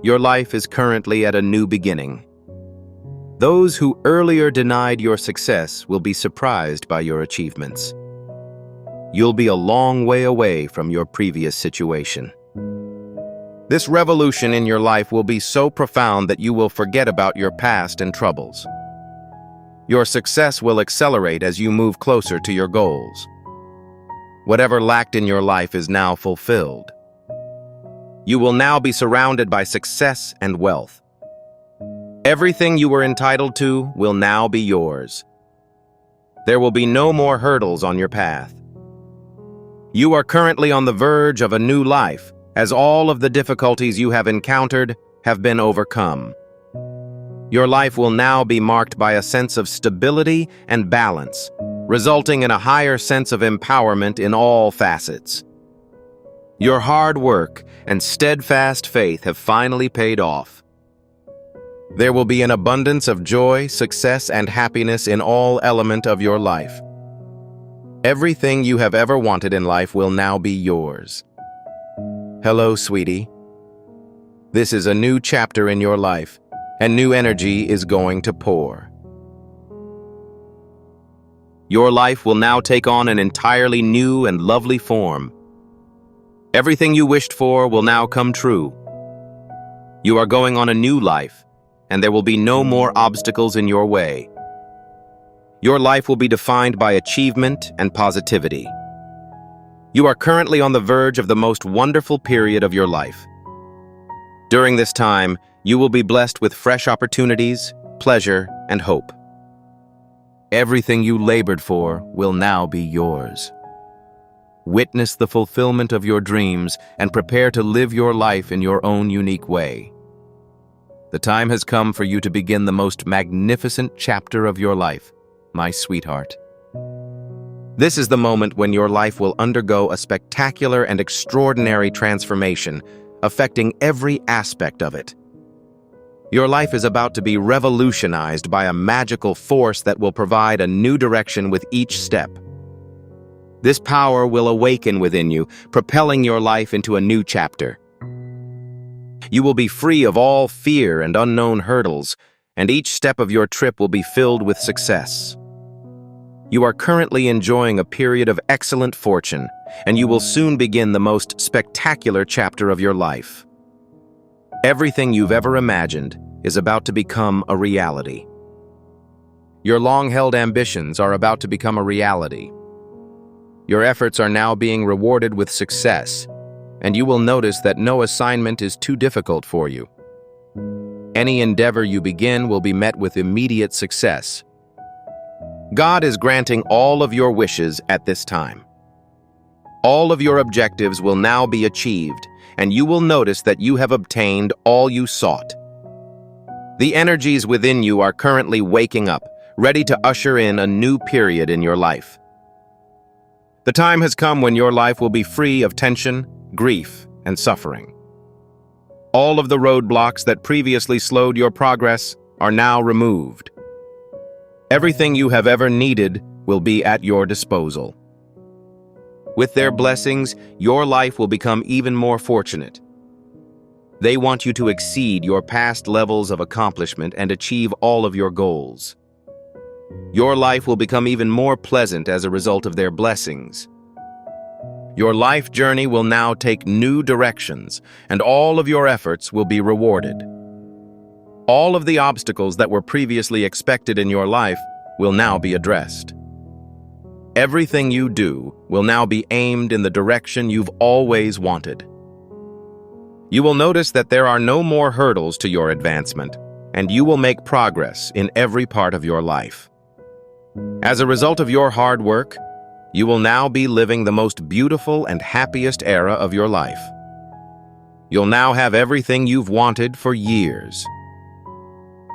Your life is currently at a new beginning. Those who earlier denied your success will be surprised by your achievements. You'll be a long way away from your previous situation. This revolution in your life will be so profound that you will forget about your past and troubles. Your success will accelerate as you move closer to your goals. Whatever lacked in your life is now fulfilled. You will now be surrounded by success and wealth. Everything you were entitled to will now be yours. There will be no more hurdles on your path. You are currently on the verge of a new life, as all of the difficulties you have encountered have been overcome. Your life will now be marked by a sense of stability and balance, resulting in a higher sense of empowerment in all facets. Your hard work and steadfast faith have finally paid off. There will be an abundance of joy, success, and happiness in all elements of your life. Everything you have ever wanted in life will now be yours. Hello, sweetie. This is a new chapter in your life, and new energy is going to pour. Your life will now take on an entirely new and lovely form. Everything you wished for will now come true. You are going on a new life, and there will be no more obstacles in your way. Your life will be defined by achievement and positivity. You are currently on the verge of the most wonderful period of your life. During this time, you will be blessed with fresh opportunities, pleasure, and hope. Everything you labored for will now be yours. Witness the fulfillment of your dreams and prepare to live your life in your own unique way. The time has come for you to begin the most magnificent chapter of your life, my sweetheart. This is the moment when your life will undergo a spectacular and extraordinary transformation, affecting every aspect of it. Your life is about to be revolutionized by a magical force that will provide a new direction with each step. This power will awaken within you, propelling your life into a new chapter. You will be free of all fear and unknown hurdles, and each step of your trip will be filled with success. You are currently enjoying a period of excellent fortune, and you will soon begin the most spectacular chapter of your life. Everything you've ever imagined is about to become a reality. Your long-held ambitions are about to become a reality. Your efforts are now being rewarded with success, and you will notice that no assignment is too difficult for you. Any endeavor you begin will be met with immediate success. God is granting all of your wishes at this time. All of your objectives will now be achieved, and you will notice that you have obtained all you sought. The energies within you are currently waking up, ready to usher in a new period in your life. The time has come when your life will be free of tension, grief, and suffering. All of the roadblocks that previously slowed your progress are now removed. Everything you have ever needed will be at your disposal. With their blessings, your life will become even more fortunate. They want you to exceed your past levels of accomplishment and achieve all of your goals. Your life will become even more pleasant as a result of their blessings. Your life journey will now take new directions, and all of your efforts will be rewarded. All of the obstacles that were previously expected in your life will now be addressed. Everything you do will now be aimed in the direction you've always wanted. You will notice that there are no more hurdles to your advancement, and you will make progress in every part of your life. As a result of your hard work, you will now be living the most beautiful and happiest era of your life. You'll now have everything you've wanted for years.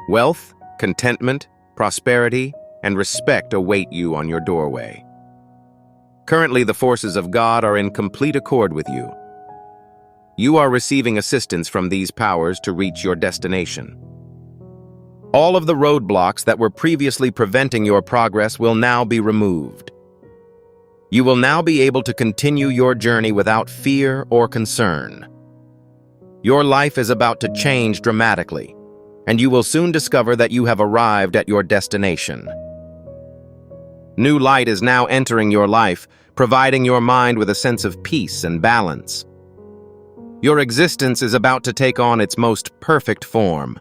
Wealth, contentment, prosperity, and respect await you on your doorway. Currently, the forces of God are in complete accord with you. You are receiving assistance from these powers to reach your destination. All of the roadblocks that were previously preventing your progress will now be removed. You will now be able to continue your journey without fear or concern. Your life is about to change dramatically, and you will soon discover that you have arrived at your destination. New light is now entering your life, providing your mind with a sense of peace and balance. Your existence is about to take on its most perfect form.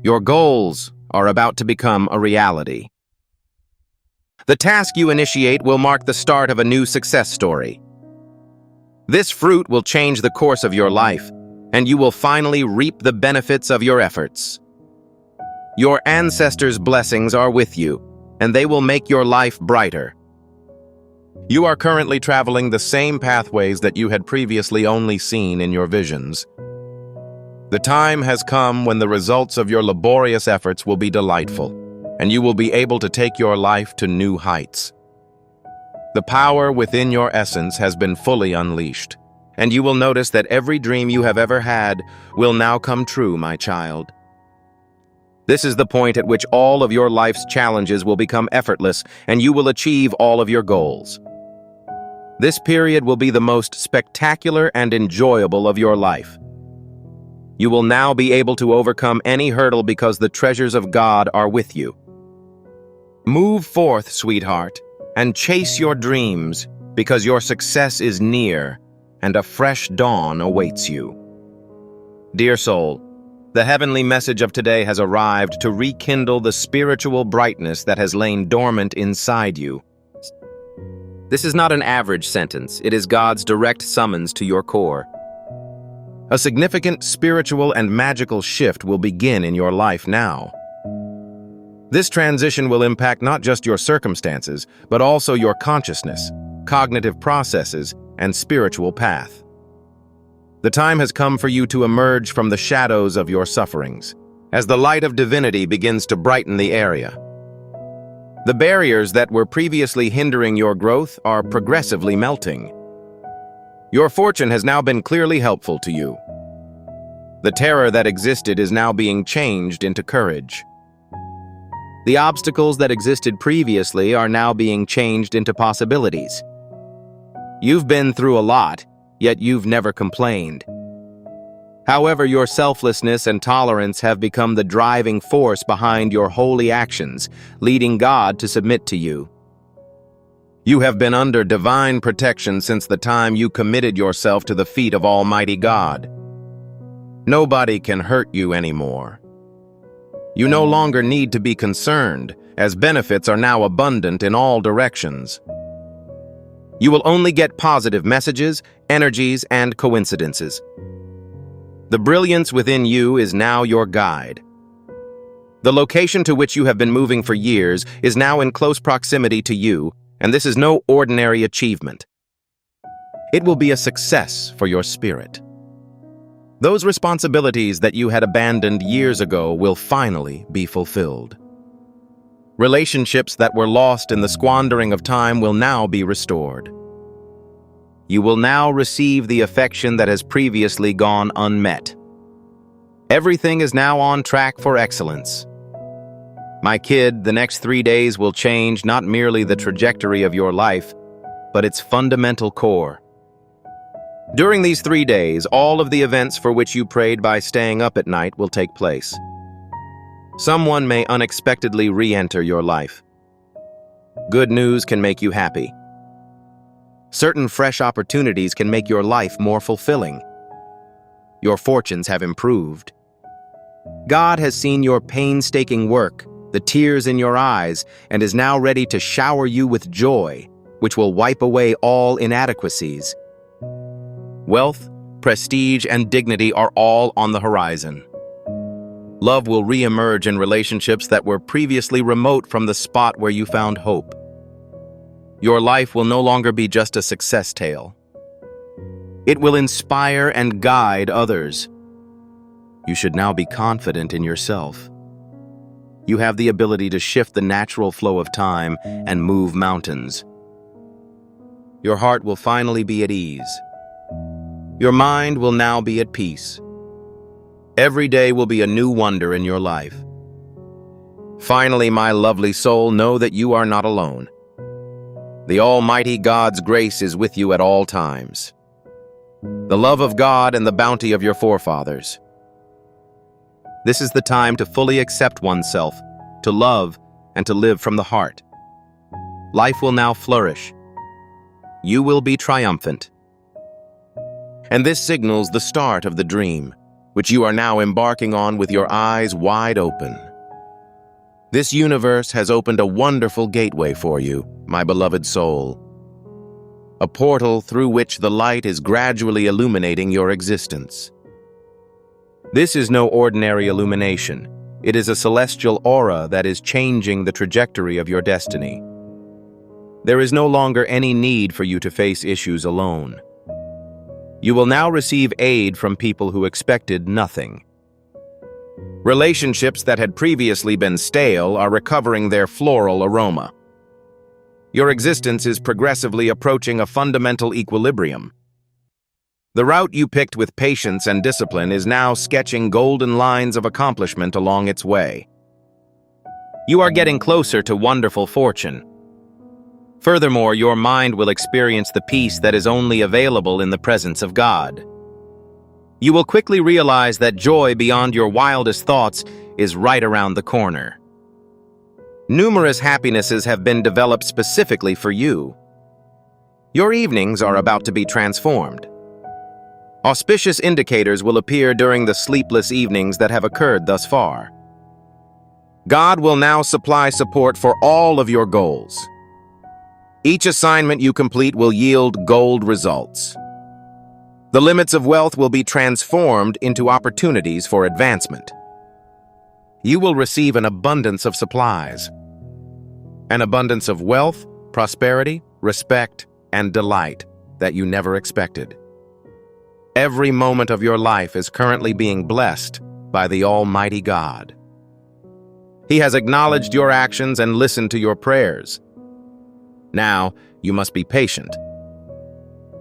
Your goals are about to become a reality. The task you initiate will mark the start of a new success story. This fruit will change the course of your life, and you will finally reap the benefits of your efforts. Your ancestors' blessings are with you, and they will make your life brighter. You are currently traveling the same pathways that you had previously only seen in your visions. The time has come when the results of your laborious efforts will be delightful, and you will be able to take your life to new heights. The power within your essence has been fully unleashed, and you will notice that every dream you have ever had will now come true, my child. This is the point at which all of your life's challenges will become effortless, and you will achieve all of your goals. This period will be the most spectacular and enjoyable of your life. You will now be able to overcome any hurdle because the treasures of God are with you. Move forth, sweetheart, and chase your dreams, because your success is near, and a fresh dawn awaits you. Dear soul, the heavenly message of today has arrived to rekindle the spiritual brightness that has lain dormant inside you. This is not an average sentence, it is God's direct summons to your core. A significant spiritual and magical shift will begin in your life now. This transition will impact not just your circumstances, but also your consciousness, cognitive processes, and spiritual path. The time has come for you to emerge from the shadows of your sufferings, as the light of divinity begins to brighten the area. The barriers that were previously hindering your growth are progressively melting. Your fortune has now been clearly helpful to you. The terror that existed is now being changed into courage. The obstacles that existed previously are now being changed into possibilities. You've been through a lot, yet you've never complained. However, your selflessness and tolerance have become the driving force behind your holy actions, leading God to submit to you. You have been under divine protection since the time you committed yourself to the feet of Almighty God. Nobody can hurt you anymore. You no longer need to be concerned, as benefits are now abundant in all directions. You will only get positive messages, energies, and coincidences. The brilliance within you is now your guide. The location to which you have been moving for years is now in close proximity to you, and this is no ordinary achievement. It will be a success for your spirit. Those responsibilities that you had abandoned years ago will finally be fulfilled. Relationships that were lost in the squandering of time will now be restored. You will now receive the affection that has previously gone unmet. Everything is now on track for excellence. My kid, the next 3 days will change not merely the trajectory of your life, but its fundamental core. During these 3 days, all of the events for which you prayed by staying up at night will take place. Someone may unexpectedly re-enter your life. Good news can make you happy. Certain fresh opportunities can make your life more fulfilling. Your fortunes have improved. God has seen your painstaking work, the tears in your eyes, and is now ready to shower you with joy, which will wipe away all inadequacies. Wealth, prestige, and dignity are all on the horizon. Love will re-emerge in relationships that were previously remote from the spot where you found hope. Your life will no longer be just a success tale. It will inspire and guide others. You should now be confident in yourself. You have the ability to shift the natural flow of time and move mountains. Your heart will finally be at ease. Your mind will now be at peace. Every day will be a new wonder in your life, Finally, my lovely soul, know that you are not alone. The Almighty God's grace is with you at all times. The love of God and the bounty of your forefathers. This is the time to fully accept oneself, to love, and to live from the heart. Life will now flourish. You will be triumphant. And this signals the start of the dream, which you are now embarking on with your eyes wide open. This universe has opened a wonderful gateway for you, my beloved soul. A portal through which the light is gradually illuminating your existence. This is no ordinary illumination. It is a celestial aura that is changing the trajectory of your destiny. There is no longer any need for you to face issues alone. You will now receive aid from people who expected nothing. Relationships that had previously been stale are recovering their floral aroma. Your existence is progressively approaching a fundamental equilibrium. The route you picked with patience and discipline is now sketching golden lines of accomplishment along its way. You are getting closer to wonderful fortune. Furthermore, your mind will experience the peace that is only available in the presence of God. You will quickly realize that joy beyond your wildest thoughts is right around the corner. Numerous happinesses have been developed specifically for you. Your evenings are about to be transformed. Auspicious indicators will appear during the sleepless evenings that have occurred thus far. God will now supply support for all of your goals. Each assignment you complete will yield gold results. The limits of wealth will be transformed into opportunities for advancement. You will receive an abundance of supplies, an abundance of wealth, prosperity, respect, and delight that you never expected. Every moment of your life is currently being blessed by the Almighty God. He has acknowledged your actions and listened to your prayers. Now, you must be patient.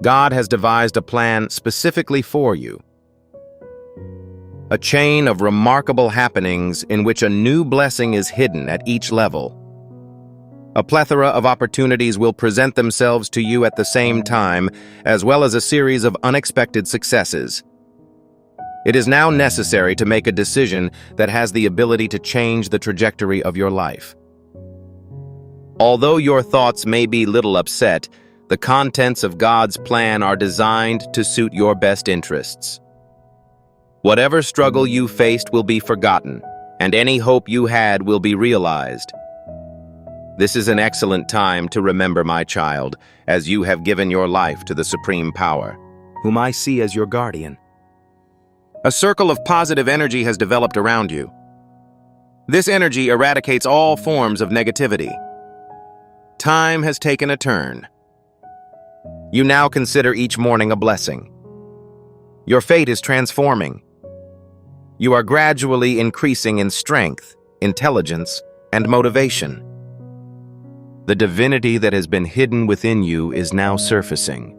God has devised a plan specifically for you. A chain of remarkable happenings in which a new blessing is hidden at each level. A plethora of opportunities will present themselves to you at the same time, as well as a series of unexpected successes. It is now necessary to make a decision that has the ability to change the trajectory of your life. Although your thoughts may be little upset, the contents of God's plan are designed to suit your best interests. Whatever struggle you faced will be forgotten, and any hope you had will be realized. This is an excellent time to remember, my child, as you have given your life to the Supreme Power, whom I see as your guardian. A circle of positive energy has developed around you. This energy eradicates all forms of negativity. Time has taken a turn. You now consider each morning a blessing. Your fate is transforming. You are gradually increasing in strength, intelligence, and motivation. The divinity that has been hidden within you is now surfacing.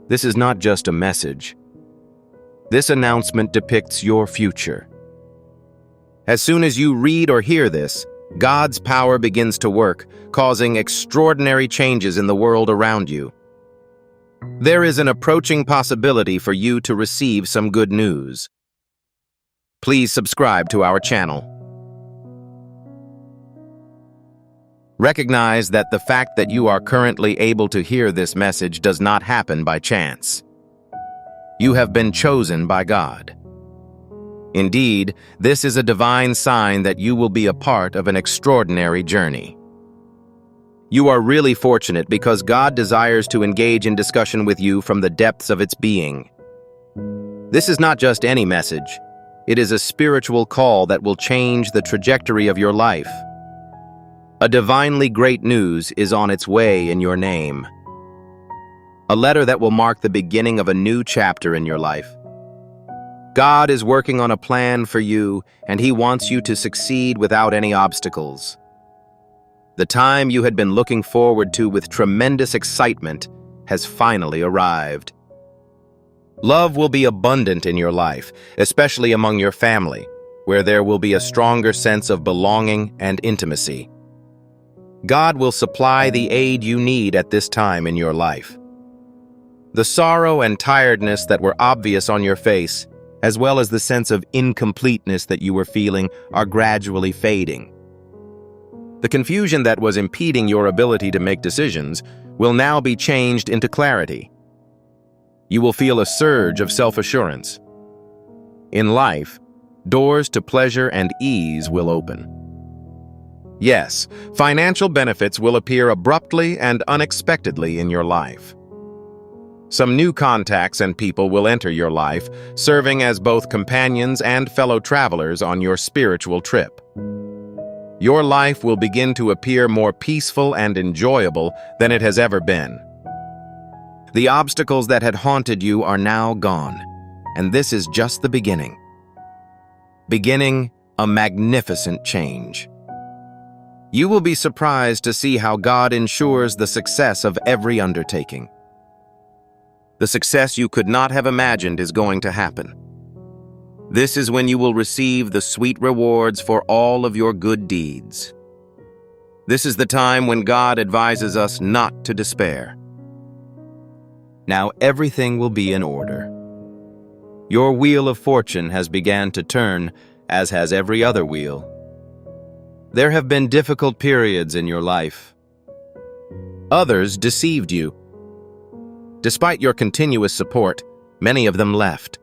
This is not just a message. This announcement depicts your future. As soon as you read or hear this, God's power begins to work, causing extraordinary changes in the world around you. There is an approaching possibility for you to receive some good news. Please subscribe to our channel. Recognize that the fact that you are currently able to hear this message does not happen by chance. You have been chosen by God. Indeed, this is a divine sign that you will be a part of an extraordinary journey. You are really fortunate because God desires to engage in discussion with you from the depths of its being. This is not just any message. It is a spiritual call that will change the trajectory of your life. A divinely great news is on its way in your name. A letter that will mark the beginning of a new chapter in your life. God is working on a plan for you, and He wants you to succeed without any obstacles. The time you had been looking forward to with tremendous excitement has finally arrived. Love will be abundant in your life, especially among your family. where there will be a stronger sense of belonging and intimacy. God will supply the aid you need at this time in your life. The sorrow and tiredness that were obvious on your face, as well as the sense of incompleteness that you were feeling, are gradually fading. The confusion that was impeding your ability to make decisions will now be changed into clarity. You will feel a surge of self-assurance. In life, doors to pleasure and ease will open. Yes, financial benefits will appear abruptly and unexpectedly in your life. Some new contacts and people will enter your life, serving as both companions and fellow travelers on your spiritual trip. Your life will begin to appear more peaceful and enjoyable than it has ever been. The obstacles that had haunted you are now gone, and this is just the beginning. Beginning a magnificent change. You will be surprised to see how God ensures the success of every undertaking. The success you could not have imagined is going to happen. This is when you will receive the sweet rewards for all of your good deeds. This is the time when God advises us not to despair. Now everything will be in order. Your wheel of fortune has begun to turn, as has every other wheel. There have been difficult periods in your life. Others deceived you. Despite your continuous support, many of them left.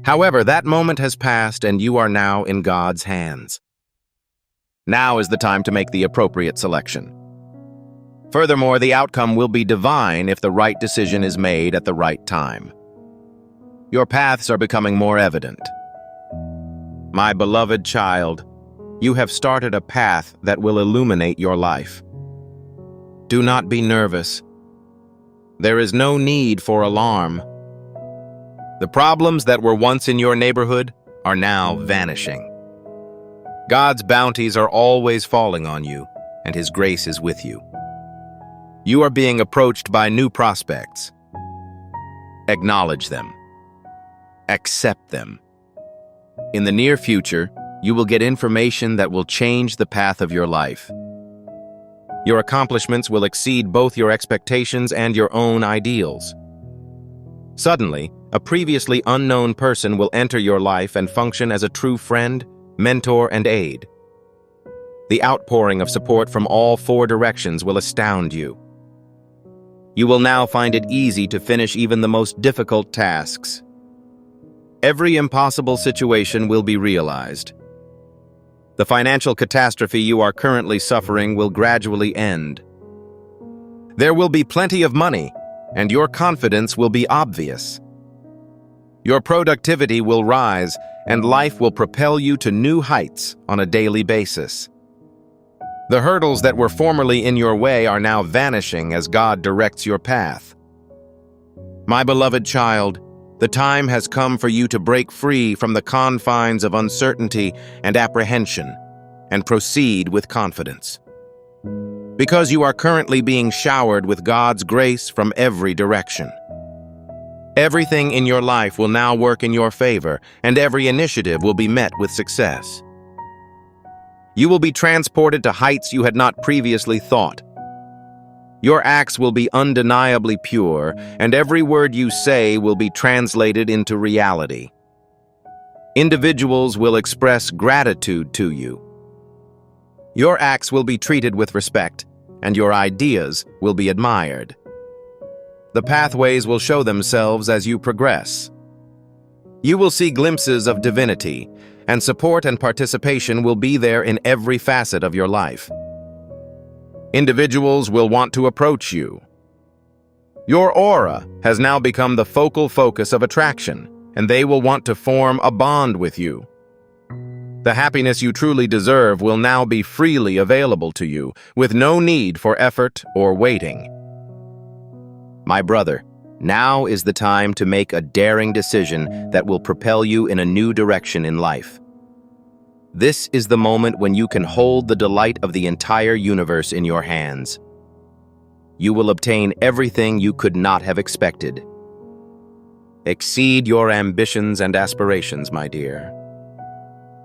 However, that moment has passed and you are now in God's hands. Now is the time to make the appropriate selection. Furthermore, the outcome will be divine if the right decision is made at the right time. Your paths are becoming more evident. My beloved child, you have started a path that will illuminate your life. Do not be nervous. There is no need for alarm. The problems that were once in your neighborhood are now vanishing. God's bounties are always falling on you, and His grace is with you. You are being approached by new prospects. Acknowledge them. Accept them. In the near future, you will get information that will change the path of your life. Your accomplishments will exceed both your expectations and your own ideals. Suddenly, a previously unknown person will enter your life and function as a true friend, mentor, and aid. The outpouring of support from all four directions will astound you. You will now find it easy to finish even the most difficult tasks. Every impossible situation will be realized. The financial catastrophe you are currently suffering will gradually end. There will be plenty of money, and your confidence will be obvious. Your productivity will rise, and life will propel you to new heights on a daily basis. The hurdles that were formerly in your way are now vanishing as God directs your path. My beloved child, the time has come for you to break free from the confines of uncertainty and apprehension and proceed with confidence. Because you are currently being showered with God's grace from every direction. Everything in your life will now work in your favor, and every initiative will be met with success. You will be transported to heights you had not previously thought. Your acts will be undeniably pure, and every word you say will be translated into reality. Individuals will express gratitude to you. Your acts will be treated with respect, and your ideas will be admired. The pathways will show themselves as you progress. You will see glimpses of divinity, and support and participation will be there in every facet of your life. Individuals will want to approach you. Your aura has now become the focal focus of attraction, and they will want to form a bond with you. The happiness you truly deserve will now be freely available to you, with no need for effort or waiting. My brother, now is the time to make a daring decision that will propel you in a new direction in life. This is the moment when you can hold the delight of the entire universe in your hands. You will obtain everything you could not have expected. Exceed your ambitions and aspirations, my dear.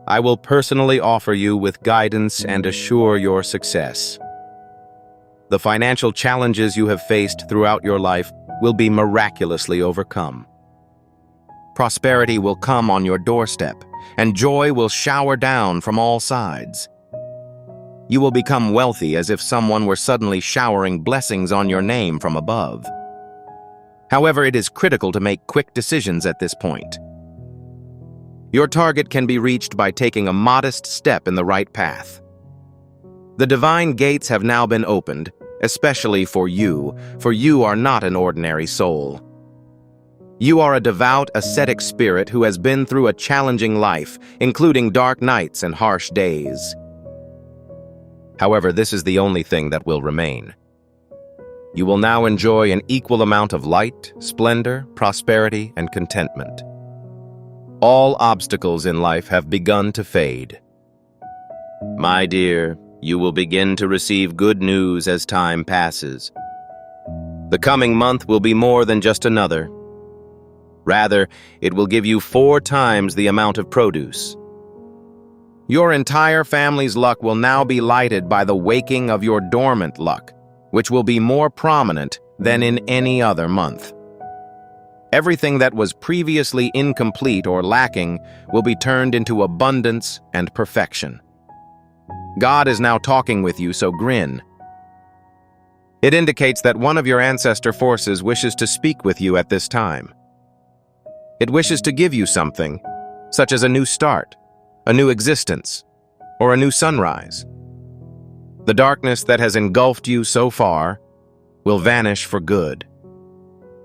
I will personally offer you with guidance and assure your success. The financial challenges you have faced throughout your life will be miraculously overcome. Prosperity will come on your doorstep, and joy will shower down from all sides. You will become wealthy as if someone were suddenly showering blessings on your name from above. However, it is critical to make quick decisions at this point. Your target can be reached by taking a modest step in the right path. The divine gates have now been opened, especially for you are not an ordinary soul. You are a devout, ascetic spirit who has been through a challenging life, including dark nights and harsh days. However, this is the only thing that will remain. You will now enjoy an equal amount of light, splendor, prosperity, and contentment. All obstacles in life have begun to fade. My dear, you will begin to receive good news as time passes. The coming month will be more than just another. Rather, it will give you 4 times the amount of produce. Your entire family's luck will now be lighted by the waking of your dormant luck, which will be more prominent than in any other month. Everything that was previously incomplete or lacking will be turned into abundance and perfection. God is now talking with you, so grin. It indicates that one of your ancestor forces wishes to speak with you at this time. It wishes to give you something, such as a new start, a new existence, or a new sunrise. The darkness that has engulfed you so far will vanish for good.